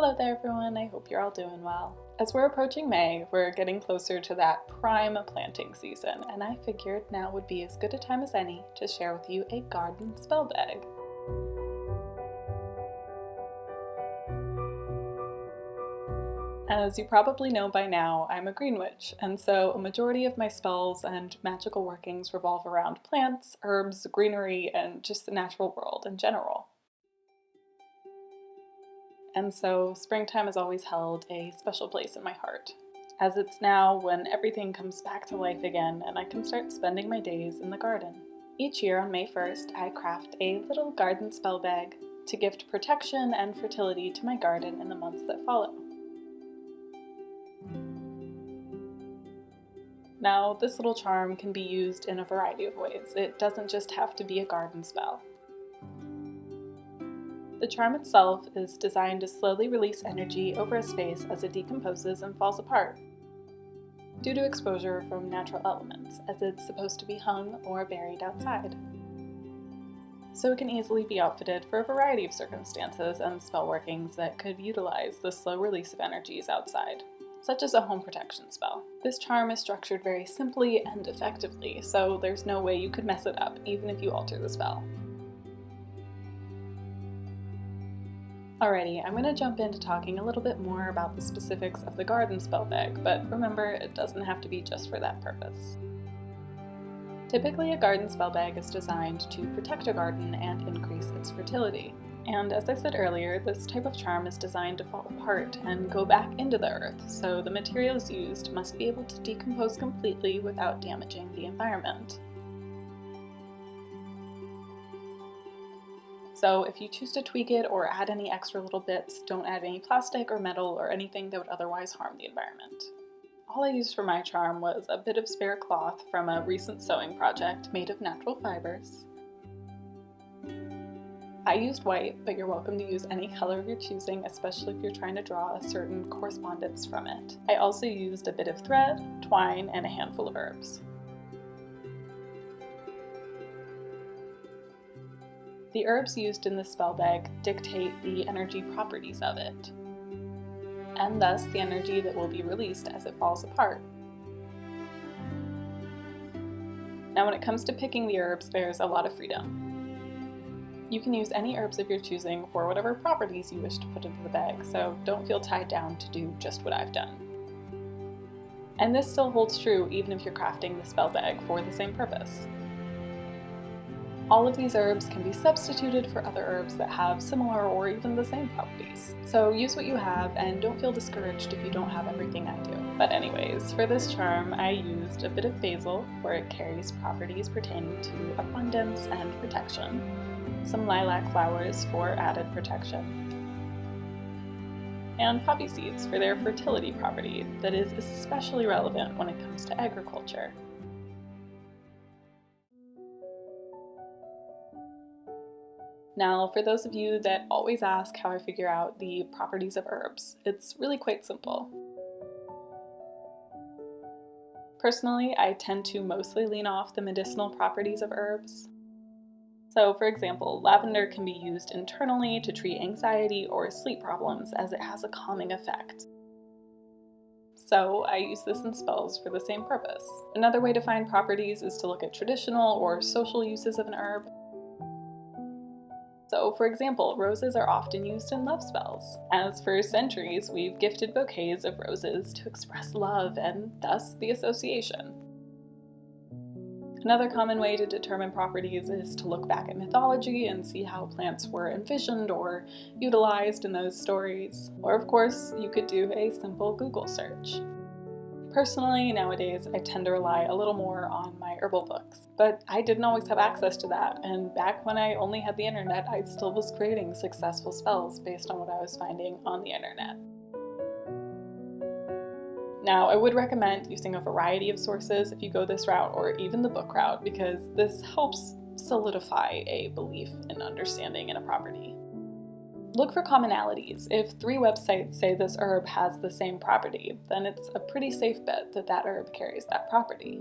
Hello there everyone, I hope you're all doing well. As we're approaching May, we're getting closer to that prime planting season, and I figured now would be as good a time as any to share with you a garden spell bag. As you probably know by now, I'm a green witch, and so a majority of my spells and magical workings revolve around plants, herbs, greenery, and just the natural world in general. And so springtime has always held a special place in my heart, as it's now when everything comes back to life again and I can start spending my days in the garden. Each year on May 1st, I craft a little garden spell bag to gift protection and fertility to my garden in the months that follow. Now, this little charm can be used in a variety of ways. It doesn't just have to be a garden spell. The charm itself is designed to slowly release energy over a space as it decomposes and falls apart, due to exposure from natural elements, as it's supposed to be hung or buried outside. So it can easily be outfitted for a variety of circumstances and spell workings that could utilize the slow release of energies outside, such as a home protection spell. This charm is structured very simply and effectively, so there's no way you could mess it up, even if you alter the spell. Alrighty, I'm going to jump into talking a little bit more about the specifics of the garden spell bag, but remember, it doesn't have to be just for that purpose. Typically, a garden spell bag is designed to protect a garden and increase its fertility. And as I said earlier, this type of charm is designed to fall apart and go back into the earth, so the materials used must be able to decompose completely without damaging the environment. So if you choose to tweak it or add any extra little bits, don't add any plastic or metal or anything that would otherwise harm the environment. All I used for my charm was a bit of spare cloth from a recent sewing project made of natural fibers. I used white, but you're welcome to use any color of your choosing, especially if you're trying to draw a certain correspondence from it. I also used a bit of thread, twine, and a handful of herbs. The herbs used in the spell bag dictate the energy properties of it, and thus the energy that will be released as it falls apart. Now when it comes to picking the herbs, there's a lot of freedom. You can use any herbs of your choosing for whatever properties you wish to put into the bag, so don't feel tied down to do just what I've done. And this still holds true even if you're crafting the spell bag for the same purpose. All of these herbs can be substituted for other herbs that have similar or even the same properties. So use what you have and don't feel discouraged if you don't have everything I do. But anyways, for this charm I used a bit of basil, where it carries properties pertaining to abundance and protection, some lilac flowers for added protection, and poppy seeds for their fertility property that is especially relevant when it comes to agriculture. Now, for those of you that always ask how I figure out the properties of herbs, it's really quite simple. Personally, I tend to mostly lean off the medicinal properties of herbs. So, for example, lavender can be used internally to treat anxiety or sleep problems as it has a calming effect. So, I use this in spells for the same purpose. Another way to find properties is to look at traditional or social uses of an herb. So, for example, roses are often used in love spells, as for centuries we've gifted bouquets of roses to express love and thus the association. Another common way to determine properties is to look back at mythology and see how plants were envisioned or utilized in those stories. Or of course, you could do a simple Google search. Personally, nowadays, I tend to rely a little more on my herbal books, but I didn't always have access to that, and back when I only had the internet, I still was creating successful spells based on what I was finding on the internet. Now, I would recommend using a variety of sources if you go this route, or even the book route, because this helps solidify a belief in understanding in a property. Look for commonalities. If 3 websites say this herb has the same property, then it's a pretty safe bet that that herb carries that property.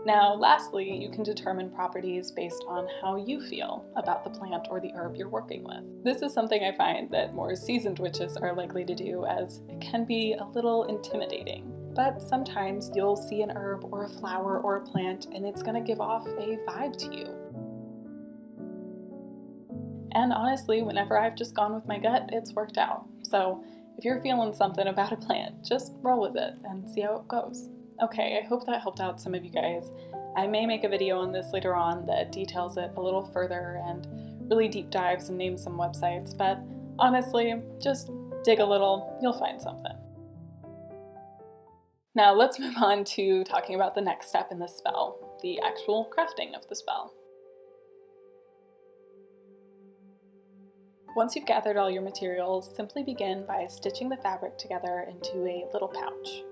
Now, lastly, you can determine properties based on how you feel about the plant or the herb you're working with. This is something I find that more seasoned witches are likely to do, as it can be a little intimidating. But sometimes you'll see an herb or a flower or a plant and it's going to give off a vibe to you. And honestly, whenever I've just gone with my gut, it's worked out. So if you're feeling something about a plant, just roll with it and see how it goes. Okay, I hope that helped out some of you guys. I may make a video on this later on that details it a little further and really deep dives and names some websites, but honestly, just dig a little, you'll find something. Now let's move on to talking about the next step in this spell, the actual crafting of the spell. Once you've gathered all your materials, simply begin by stitching the fabric together into a little pouch.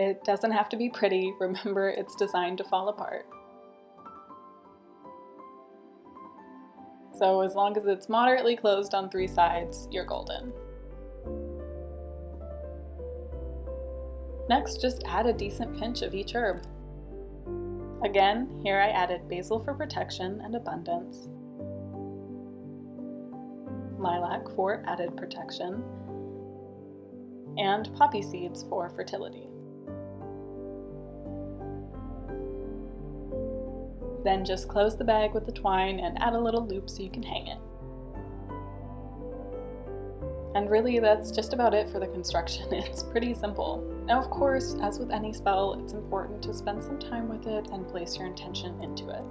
It doesn't have to be pretty, remember it's designed to fall apart. So as long as it's moderately closed on 3 sides, you're golden. Next, just add a decent pinch of each herb. Again, here I added basil for protection and abundance, lilac for added protection, and poppy seeds for fertility. Then just close the bag with the twine and add a little loop so you can hang it. And really, that's just about it for the construction. It's pretty simple. Now, of course, as with any spell, it's important to spend some time with it and place your intention into it.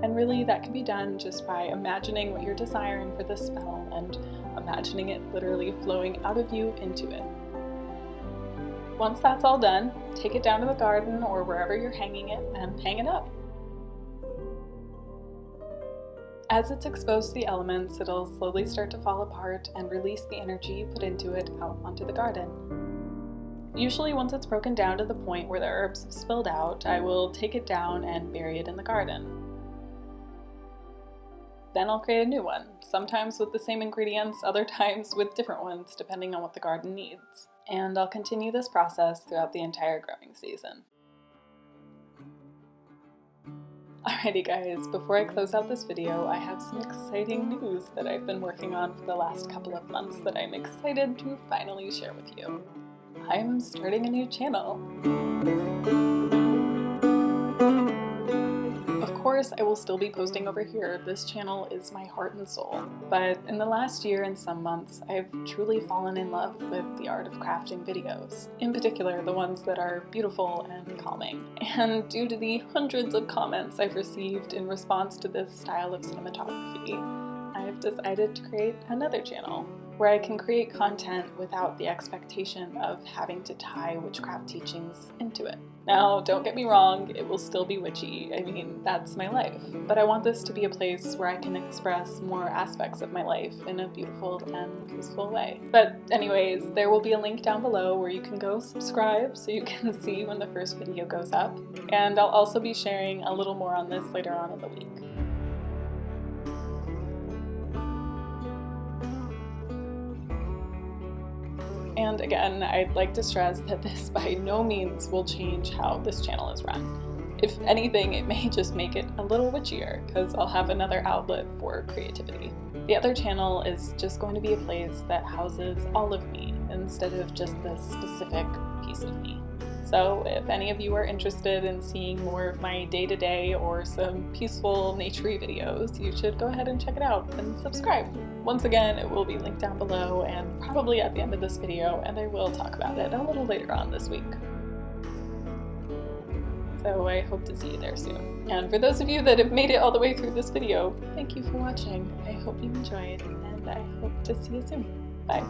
And really, that can be done just by imagining what you're desiring for this spell and imagining it literally flowing out of you into it. Once that's all done, take it down to the garden or wherever you're hanging it and hang it up. As it's exposed to the elements, it'll slowly start to fall apart and release the energy you put into it out onto the garden. Usually once it's broken down to the point where the herbs have spilled out, I will take it down and bury it in the garden. Then I'll create a new one, sometimes with the same ingredients, other times with different ones, depending on what the garden needs. And I'll continue this process throughout the entire growing season. Alrighty guys, before I close out this video, I have some exciting news that I've been working on for the last couple of months that I'm excited to finally share with you. I'm starting a new channel. Of course, I will still be posting over here. This channel is my heart and soul. But in the last year and some months, I've truly fallen in love with the art of crafting videos. In particular, the ones that are beautiful and calming. And due to the hundreds of comments I've received in response to this style of cinematography, I've decided to create another channel where I can create content without the expectation of having to tie witchcraft teachings into it. Now, don't get me wrong, it will still be witchy. I mean, that's my life. But I want this to be a place where I can express more aspects of my life in a beautiful and peaceful way. But anyways, there will be a link down below where you can go subscribe so you can see when the first video goes up. And I'll also be sharing a little more on this later on in the week. And again, I'd like to stress that this by no means will change how this channel is run. If anything, it may just make it a little witchier, because I'll have another outlet for creativity. The other channel is just going to be a place that houses all of me, instead of just this specific piece of me. So if any of you are interested in seeing more of my day-to-day or some peaceful, naturey videos, you should go ahead and check it out and subscribe. Once again, it will be linked down below and probably at the end of this video, and I will talk about it a little later on this week. So I hope to see you there soon. And for those of you that have made it all the way through this video, thank you for watching. I hope you enjoyed, and I hope to see you soon. Bye.